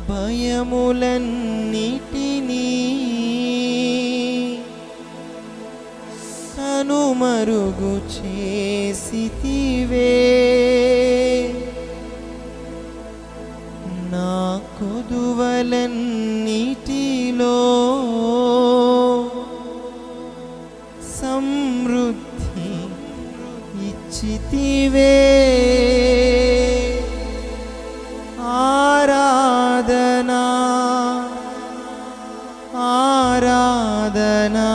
భయములన్నిటినీ కనుమరుగు చేసితివే, నా కొదువలన్నిటిలో సమృద్ధి ఇచ్చితివే. ఆరాధనా ఆరాధనా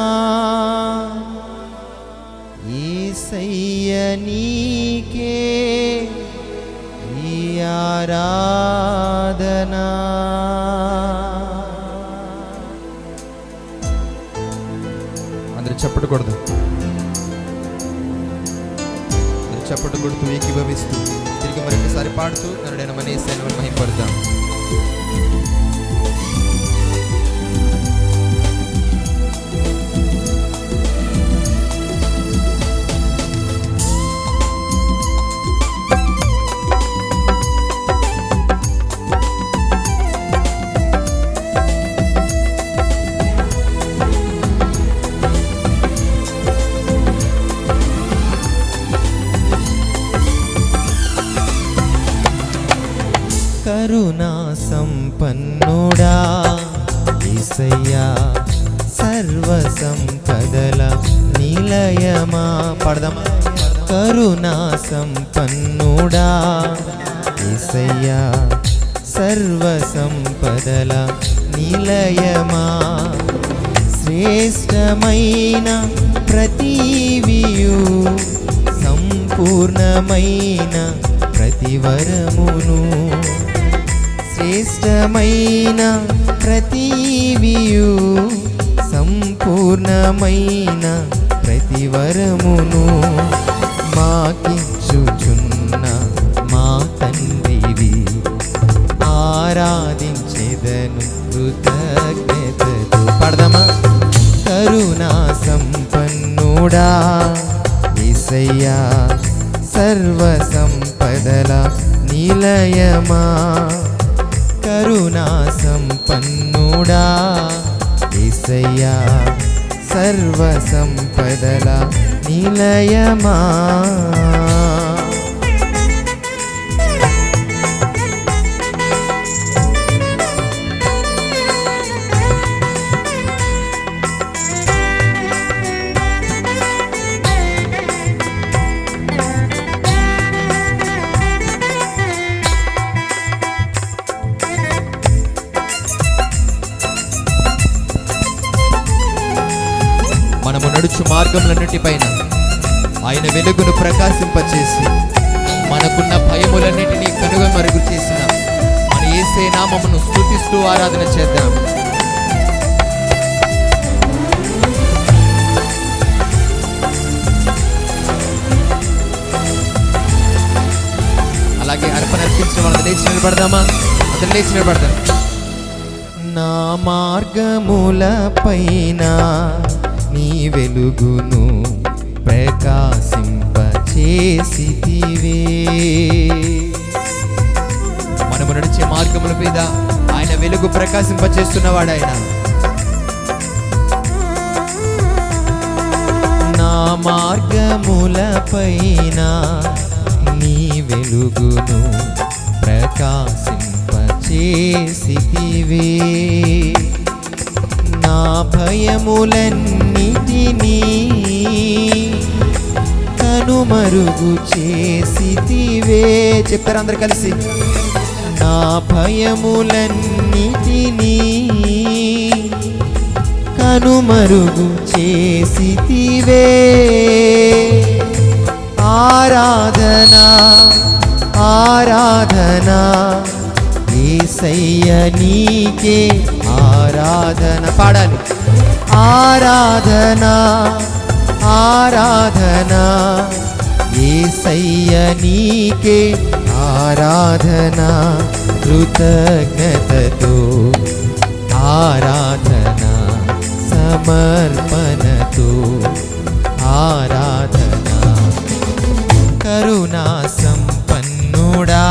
యేసయ్య నీకే ఈ ఆరాధనా. అందరూ చప్పటకూడదు, చప్పట కొడుతూ ఏకీభవిస్తూ తిరిగి మరొకసారి పాడుతూ నరుడైన మన యేసయ్యను మహిమపడదాం. కరుణా సంపన్నుడా యేసయ్యా, సర్వ సంపదల నిలయమా. పడదామా? కరుణా సంపన్నుడా యేసయ్యా, సర్వ సంపదల నిలయమా. శ్రేష్టమైన ప్రతివియు సంపూర్ణమైన ప్రతివరమును, శ్రేష్టమైన ప్రతివియు సంపూర్ణమైన ప్రతివరమును మాకిచ్చుచున్న మా తండ్రివి, ఆరాధించెదను కృతజ్ఞతతో. పడదామా? కరుణా సంపన్నుడా యేసయ్యా, సర్వ సంపదల నిలయమా. కరుణా సంపన్నుడా యేసయ్యా, సర్వ సంపదల నిలయమా. మనము నడుచు మార్గములన్నిటిపైన ఆయన వెలుగును ప్రకాశింపచేసి మనకున్న భయములన్నిటినీ కనుగమరుగు చేసిన మన యేసయ్య నామమును స్తుతిస్తూ ఆరాధన చేద్దాం. అలాగే అర్పణ అర్పించిన వాళ్ళని లేచి నిలబడదామా? అతను లేచి నిలబడదాం. నా మార్గముల పైన నీ వెలుగును ప్రకాశింపచేసితివే. మనము నడిచే మార్గముల మీద ఆయన వెలుగు ప్రకాశింపచేస్తున్నవాడు ఆయన. నా మార్గముల పైన నీ వెలుగును ప్రకాశింపచేసితివే. నా భయములన్నిటినీ కనుమరుగు చేసితివే. చెప్తారా అందరు కలిసి? నా భయములన్నిటినీ కనుమరుగు చేసితివే. ఆరాధనా ఆరాధనా యేసయ్య నీకే ఆరాధన. పాడాలి. ఆరాధనా ఆరాధనా యేసయ్య నీకే ఆరాధనా. కృతజ్ఞతతో ఆరాధనా, సమర్పణతో ఆరాధనా. కరుణా సంపన్నుడా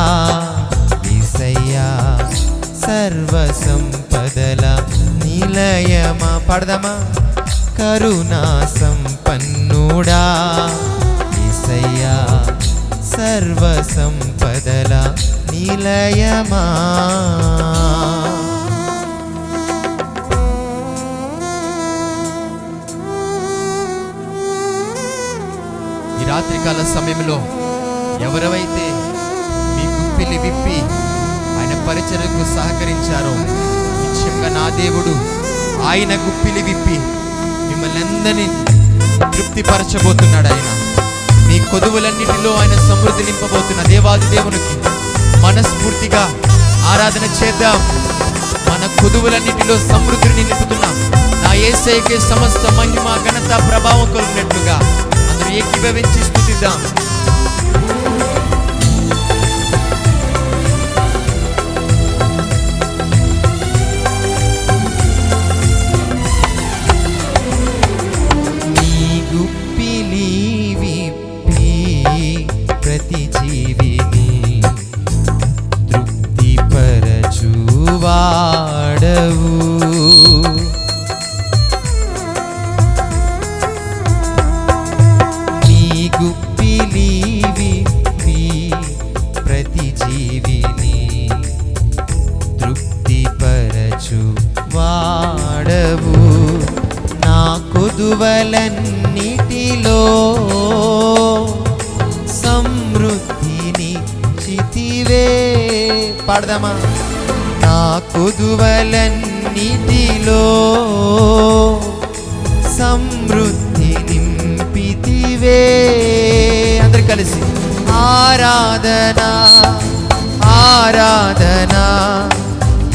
యేసయ్యా, సర్వ సంపదల నిలయమా. ఈ రాత్రికాల సమయంలో ఎవరైతే మీ గుప్పిలి విప్పి ఆయన పరిచర్యకు సహకరించారో, నిశ్చయంగా నా దేవుడు ఆయన గుప్పిలి విప్పి మిమ్మల్ని అందరినీ తృప్తిపరచబోతున్నాడు. ఆయన మీ కొదువులన్నిటిలో ఆయన సమృద్ధి నింపబోతున్న దేవాది దేవునికి మనస్ఫూర్తిగా ఆరాధన చేద్దాం. మన కొదువులన్నిటిలో సమృద్ధిని నింపుతున్న నా యేసయ్యకే సమస్త మహిమ ఘనత ప్రభావం కలిగినట్లుగా అందరూ ఏకీభవించి స్తుతిద్దాం. ప్రతి జీవిని తృప్తిపరచువాడవు. నీ గుప్పిలి విప్పి ప్రతి జీవిని తృప్తిపరచువాడవు. నా కొదువలన్నిటిలో సమృద్ధిని చితివే. పాడదామా? నా కొదువలన్నిటిలో సమృద్ధి నింపితివే. అందరు కలిసి ఆరాధన ఆరాధన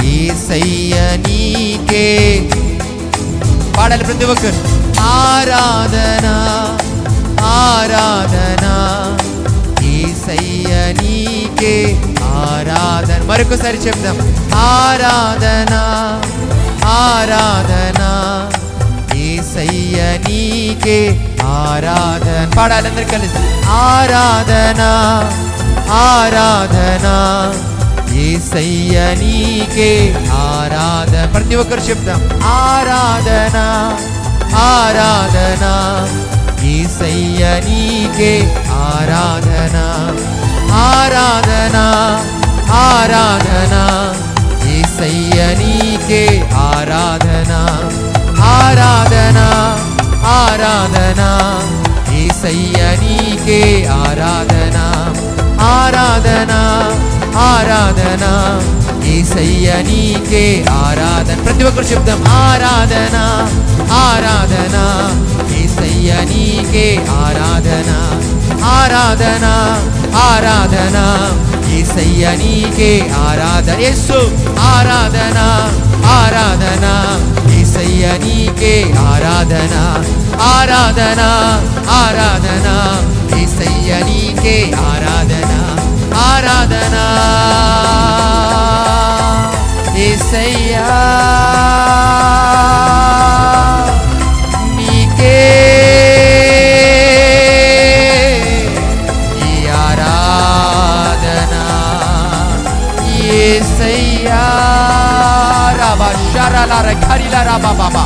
యేసయ్య నీకే. పాడాలి ప్రతి ఒక్కరు. ఆరాధన ఆరాధన యేసయ్య నీకే ఆరాధన. మరొకసారి చెప్దాం. ఆరాధన ఆరాధన యేసయ్య నీకే ఆరాధన. పాడాలి అందరు కలిసి. ఆరాధన ఆరాధన యేసయ్య నీకే ఆరాధన. ప్రతి ఒక్కరు చెప్దాం. ఆరాధన ఆరాధన యేసయ్య నీకే ఆరాధన. ఆరాధన ఆరాధన యేసయ్య నీకే ఆరాధన. ఆరాధన ఆరాధన యేసయ్య నీకే ఆరాధన. ఆరాధన ఆరాధన యేసయ్య నీకే ఆరాధన. ప్రతి ఒక్కరు చెప్దాం. ఆరాధన ఆరాధన యేసయ్య నీకే ఆరాధన. ఆరాధన ఆరాధన యేసయ్య నీకే ఆరాధన. యేసు ఆరాధన ఆరాధన యేసయ్య నీకే ఆరాధన. ఆరాధన ఆరాధన యేసయ్య నీకే ఆరాధన. ఆరాధన యేసయ్య నీకే ఈ ఆరాధన. యేసయ్య రబా షరలా రఖరిలా రబా బాబా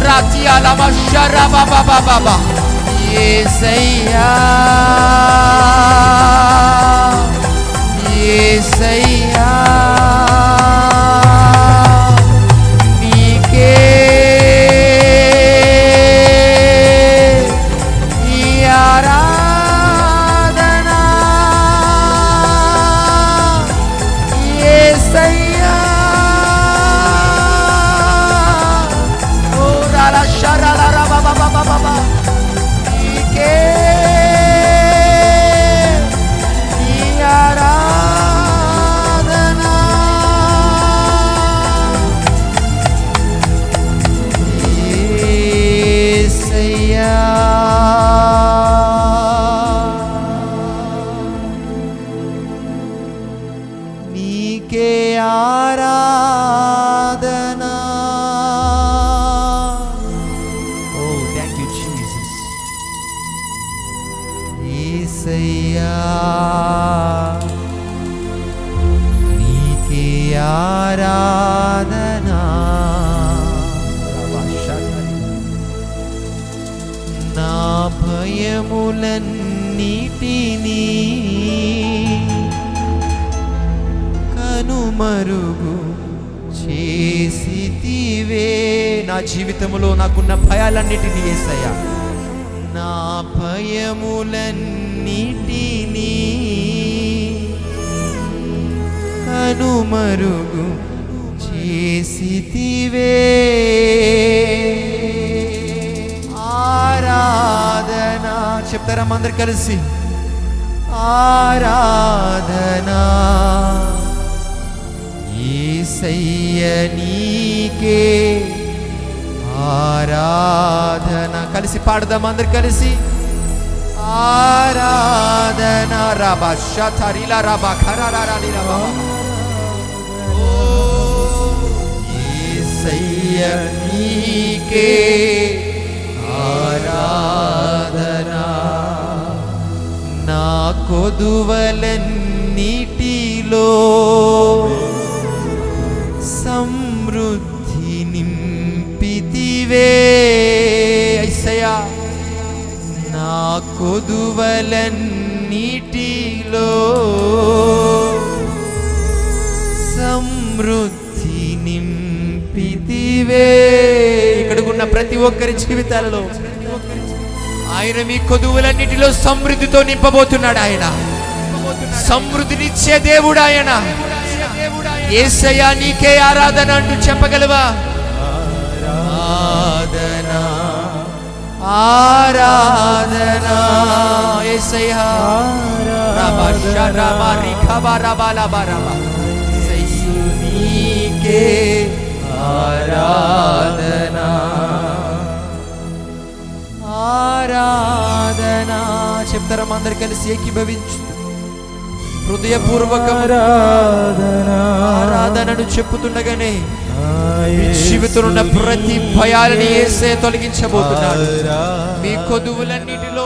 రాతియా లబా షరబా బాబా బాబా. యేసయ్య యేసయ్య నీకే ఈ ఆరాధన. యేసయ్య ఓ రాలా షరలా రబా బాబా బాబా నీకే ఈ ఆరాధన. యేసయ్య నీకే ఆరాధన. ఓ థ్యాంక్ యూ జీసస్. యేసయ్య నీకే ఆరాధన. నా భయములన్నిటినీ కనుమరుగు చేసితివే. నా జీవితంలో నాకున్న భయాలన్నిటినీ యేసయ్యా, నా భయములన్నిటినీ కనుమరుగు చేసితివే. ఆరాధన చెప్తారా అందరు కలిసి? ఆరాధనా యేసయ్య నీకే ఆరాధన. కలిసి పాడదాం అందరు కలిసి. ఆరాధన రాబా షతరిలా రాబా ఖరారాలీలా బాబా. ఓ యేసయ్య నీకే ఆరాధన. నా కొదువలన్నిటిలో సమృద్ధి నింపితివే. యేసయ్యా, నా కొదువలన్నిటిలో సమృద్ధి నింపితివే. ఇక్కడున్న ప్రతి ఒక్కరి జీవితాలలో ఆయన మీ కొదువులన్నిటిలో సమృద్ధితో నింపబోతున్నాడు. ఆయన సమృద్ధినిచ్చే దేవుడు. ఆయన యేసయ్యా నీకే ఆరాధన అంటూ చెప్పగలవా? ఆరాధన ఆరాధన యేసయ్యా. రబా షరబా రిఖబా రబా లబా రబా. నీకే ఆరాధన ఆరాధన. చెప్తారా అందరు కలిసి ఏకీభవించు? హృదయపూర్వక ఆరాధనను చెప్పుతుండగానే మీ జీవితంలో ఉన్న ప్రతి భయాలని యేసయ్య తొలగించబోతున్నాడు. మీ కొదువులన్నిటిలో